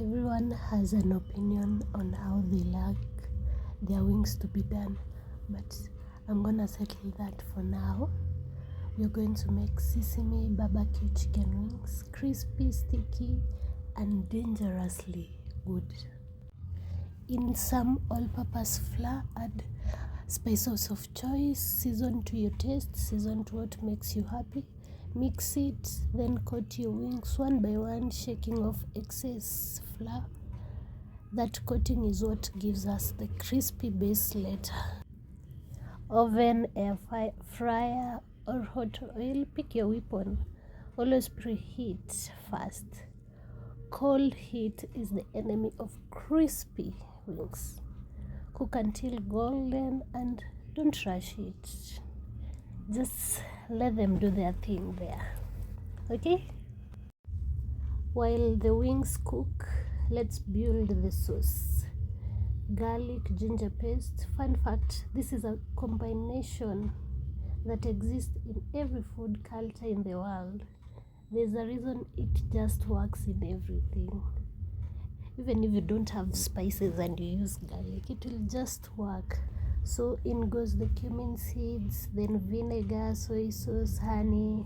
Everyone has an opinion on how they like their wings to be done, but I'm gonna settle that for now. We're going to make Sesame BBQ chicken wings, crispy, sticky, and dangerously good. In some all-purpose flour, add spices of choice, season to your taste, season to what makes you happy. Mix it, then coat your wings one by one, shaking off excess flour. That coating is what gives us the crispy base later. Oven, air fryer, or hot oil, pick your weapon. Always preheat fast. Cold heat is the enemy of crispy wings. Cook until golden and don't rush it. Just let them do their thing there. Okay? While the wings cook, let's build the sauce. Garlic, ginger paste. Fun fact, this is a combination that exists in every food culture in the world. There's a reason it just works in everything. Even if you don't have spices and you use garlic, it will just work. So in goes the cumin seeds, then vinegar, soy sauce, honey,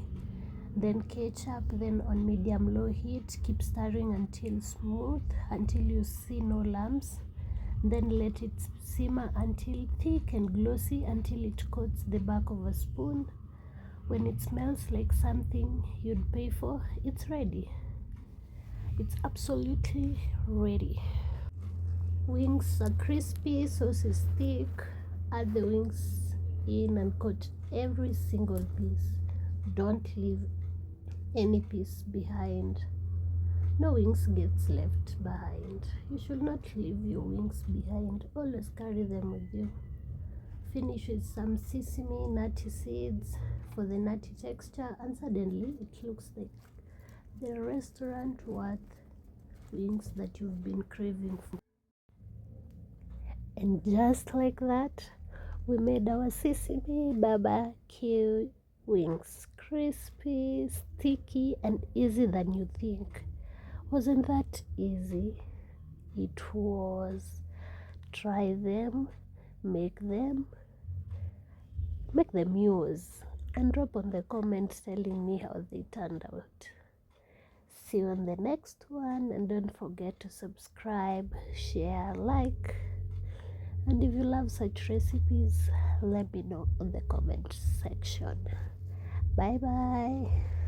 then ketchup, then on medium-low heat, keep stirring until smooth, until you see no lumps. Then let it simmer until thick and glossy, until it coats the back of a spoon. When it smells like something you'd pay for, it's ready. It's absolutely ready. Wings are crispy, sauce is thick. Add the wings in and coat every single piece. Don't leave any piece behind. No wings gets left behind. You should not leave your wings behind. Always carry them with you. Finish with some sesame nutty seeds for the nutty texture, and suddenly it looks like the restaurant worth wings that you've been craving for. And just like that, we made our Sesame BBQ wings. Crispy, sticky, and easier than you think. Wasn't that easy? It was. Try them, make them yours, and drop on the comments telling me how they turned out. See you on the next one, and don't forget to subscribe, share, like, and if you love such recipes, let me know on the comment section. Bye bye.